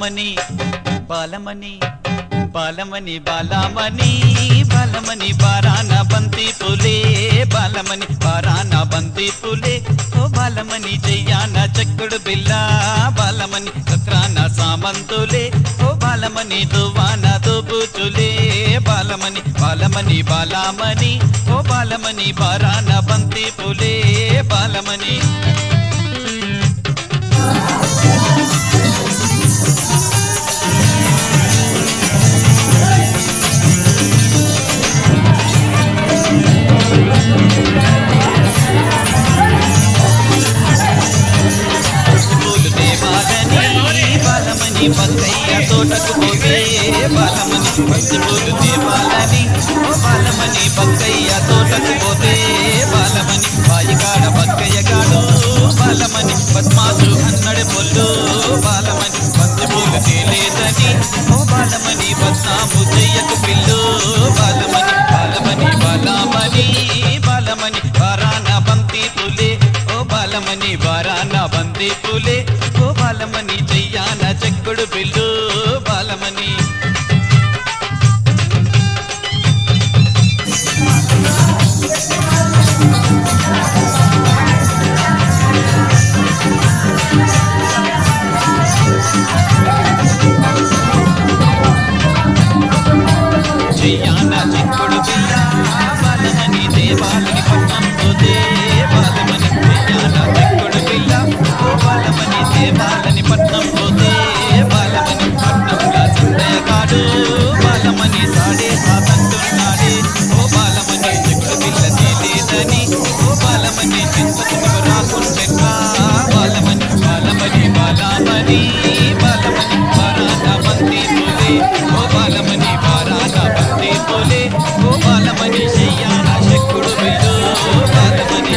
బాలమణి బాలమణి బాలమణి బాలమణి బాలమణి బారాన బంతి పూలే బాలమణి బారాన బంతి పూలే ఓ బాలమణి జయ్యాన చెక్కుడు బిల్ల బాలమణి సత్రాన సామంతులే ఓ బాలమణి దువాన దుబుచులే బాలమణి బాలమణి బాలమణి ఓ బాలమణి బారాన బంతి పూలే బాలమణి బాలమణి బక్కయ్య తోటకు పోతే బాలమణి పచ్చిపూలు దేవాలని ఓ బాలమణి బక్కయ్య తోటకు పోతే బాలమణి బాయికాడ బక్కయ్య గాడు బాలమణి పద్మాసు అన్నడి పొల్లు బాలమణి పచ్చిపూలు తేలేదని ఓ బాలమణి బద్నాము చెయ్యకు పిల్లు బాలమణి బాలమణి బాలమణి బాలమణి బారాన బంతి పూలే ఓ బాలమణి బారాన బంతి పూలే ఓ బాలమణి చెయ్యాన చెక్కుడు బిల్లు బాలమణి చెయ్యాన చెక్కుడు బిల్ల బాలమణి దేవాలని పట్నం పోతే బాలమణి చెయ్యాన చెక్కుడు బిల్ల ఓ బాలమణి దేవాలని పట్నం పోతే బాలమణి పట్నంలా చింతయ్య కాడు బాలమణి సాడే సాతంటున్నాడే ఓ బాలమణి చెక్కుడు బిల్ల తేలేదని ఓ బాలమణి చింతకు రాకుంటెట్లా బాలమణి బాలమణి బాలమణి బాలమణి బారాన బంతి పూలే ఓ బాలమణి బారాన బంతి పూలే ఓ బాలమణి చెయ్యాన చెక్కుడు బిల్లు బాలమణి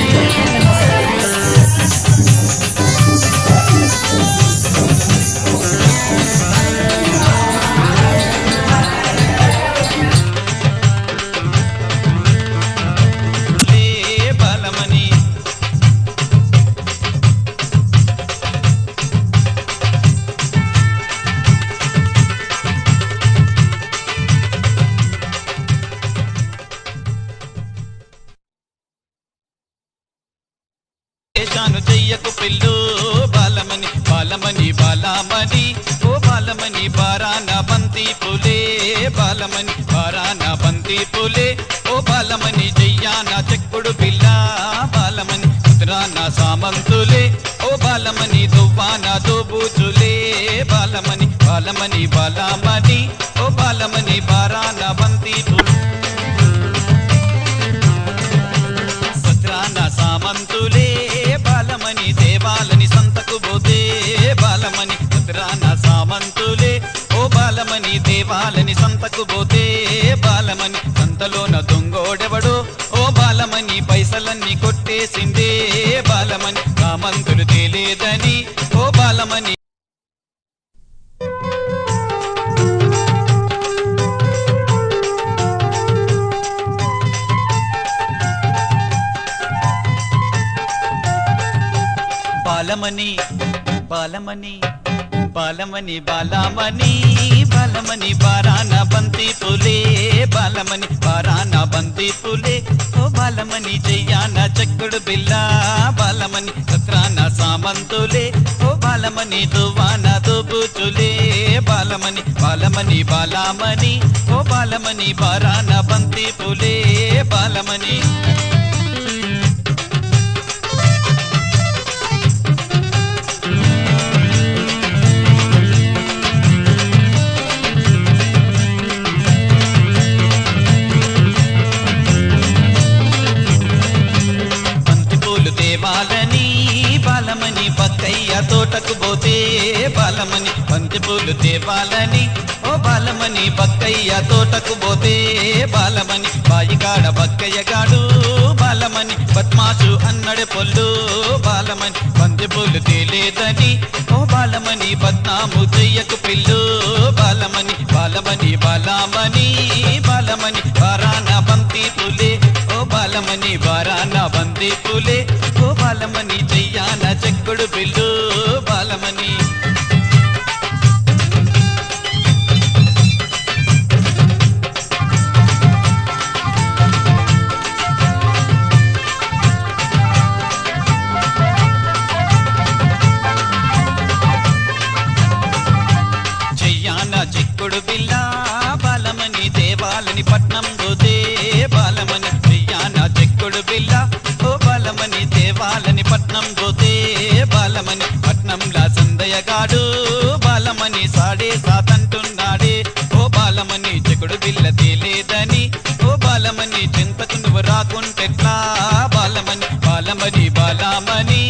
బాలమణి చాను చెయ్యకు పిల్లు బాలమణి బాలమణి బాలమణి ఓ బాలమణి బారాన బంతి పూలే బాలమణి బారాన బంతి పూలే ఓ బాలమణి జయ్యాన చెక్కుడు బిల్ల బాలమణి ఉత్తరాన సామంతులే ఓ బాలమణి దువ్వాన దుబుచులే బాలమణి బాలమణి బాలమణి ఓ బాలమణి బారాన బంతి పూలే సత్రాన సామంతులే బాలమణి దేవాలని సంతకు పోతే బాలమణి సత్రాన సామంతులే ఓ బాలమణి దేవాలని సంతకు పోతే బాలమణి సంతలోన దొంగోడెవడో ఓ బాలమణి పైసలన్నీ కొట్టేసిందే బాలమణి సామంతులు తేలేదని ఓ బాలమణి బాలమణి బాలమణి బాలమణి బాలమణి బాలమణి బారాన బంతి పూలే బాలమణి బారాన బంతి పూలే ఓ బాలమణి చెయ్యాన చెక్కుడు బిల్ల బాలమణి సత్రాన సామంతులే ఓ బాలమణి దువాన దుబుచులే బాలమణి బాలమణి బాలమణి ఓ బాలమణి బారాన బంతి పూలే బాలమణి దేవాలని బాలమణి బక్కయ్య తోటకు పోతే బాలమణి బంతి పూలు దేవాలని ఓ బాలమణి బక్కయ్య తోటకు పోతే బాలమణి బాయికాడ బక్కయ్య గాడు బాలమణి పద్మాసు అన్నడి పొల్లు బాలమణి బంతి పూలు తేలేదని ఓ బాలమణి బద్నాము చెయ్యకు పిల్లు బాలమణి బాలమణి బాలమణి బాలమణి బారాన బంతి పూలే ఓ బాలమణి బారాన బంతి పూలే ఓ బాలమణి చెయ్యాన చెక్కుడు బిల్లు బాలమణి చెక్కుడు బిల్ల బాలమని దేవాలని పట్నం పోతే బాలమని చెయ్యాన చెక్కుడు బిల్ల ఓ బాలమని దేవాలని పట్నం పోతే బాలమని పట్నంలా సందయగాడు బాలమని సాడే సాతంటున్నాడే ఓ బాలమని చెక్కుడు బిల్ల తేలేదని ఓ బాలమని చింతకు నువ్వు రాకుంటెట్లా బాలమని బాలమని బాలమని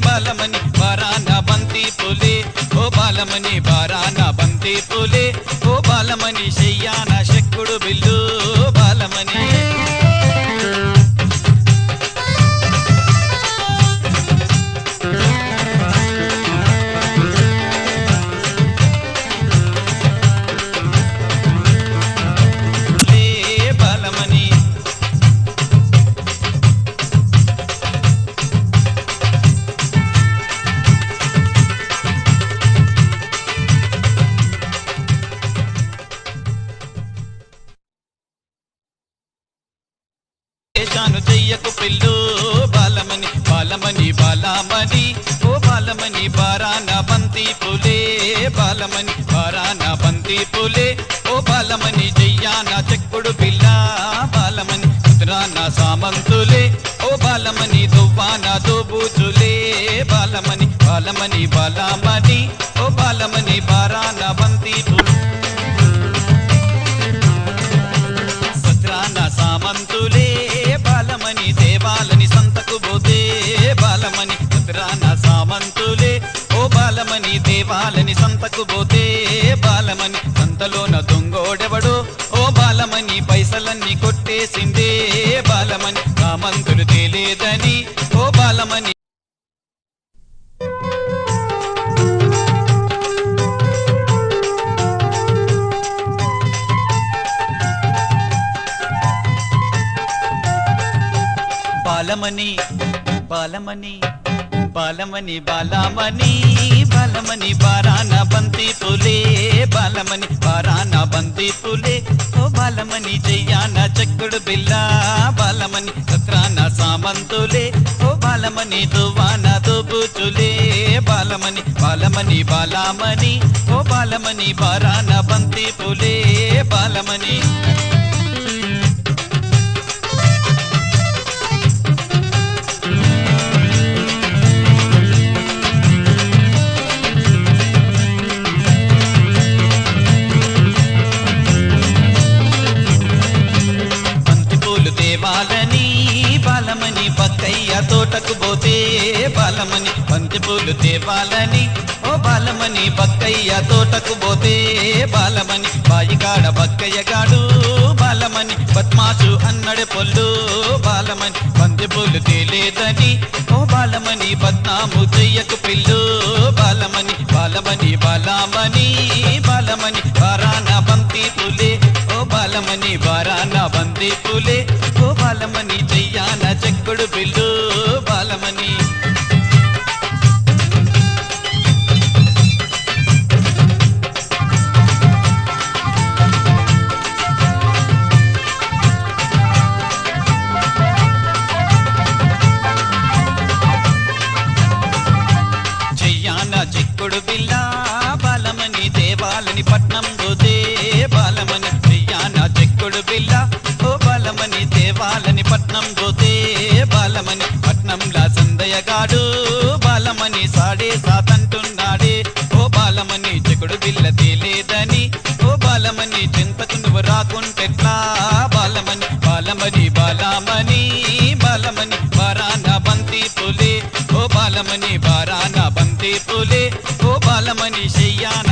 బాలమని బారాన బంతి పులే ఓ బాలమని బారాన బంతి పులే ఓ బాలమని చెయ్యాన చెక్కుడు బిల్లు బాలమని చేశాను చెయ్యకు పిల్లు బాలమని బాలమని బాలమని ఓ బాలమని బారాన బంతి పులే బాలమని బారాన బంతి పులే ఓ బాలమని చెయ్యాన చెక్కుడు పిల్ల బాలమని ఉత్తరాన సామంతులే ఓ బాలమని దువ్వాన దోబూచులే బాలమని బాలమని బాలమని ఓ బాలమని బారాన బంతి పులే సామంతులే బాలమని దేవాలని సంతకు పోతే బాలమని ఉత్తరాన సామంతులే ఓ బాలమని దేవాలని సంతకు పోతే బాలమని సంతలోన దొంగోడెవడో ఓ బాలమని పైసలన్నీ కొట్టేసిందే బాలమని సామంతులు తేలేదని ఓ బాలమని బాలమని బాలమని బాలమని బాలమని బాలమని బారాన బంతి పులే బాలమని బారాన బంతి పులే ఓ బాలమని చెయ్యాన చెక్కుడు బిల్ల బాలమని సత్రాన సామంతులే ఓ బాలమని దువ్వాన దోబూచులే బాలమని బాలమని బాలమని ఓ బాలమని బారాన బంతి పులే బాలమని దేవాలని బాలమని బక్కయ్య తోటకు పోతే బాలమని బంతి పూలు దేవాలని ఓ బాలమని బక్కయ్య తోటకు పోతే బాలమని బాయికాడ బక్కయ్య గాడు బాలమని బద్మాసు అన్నడు పొల్లు బాలమని బంతి పూలు తేలేదని ఓ బాలమని బద్నాము చెయ్యకు పిల్లు బాలమని బాలమని బాలమని బాలమని బారాన బంతి పులే ఓ బాలమని బారాన బంతి పులే ఓ బాలమని చెయ్యాన చెక్కుడు బిల్లు బాలమని చెయ్యాన చెక్కుడు బిల్ల బాలమని దేవాలని పట్నం పోతే బాలమని చెయ్యాన చెక్కుడు బిల్ల ఓ బాలమని దేవాలని పట్నం పోతే బాలమని పట్నంలా సందయగాడు బాలమని సాడే సాతంటున్నాడే ఓ బాలమని చెక్కుడు బిల్ల తేలేదని ఓ బాలమని చింతకు నువ్వు రాకుంటెట్లా బాలమని బాలమని బాలమని బాలమని బారాన బంతి పులే ఓ బాలమని బారాన బంతి పులే ఓ బాలమని చెయ్యాన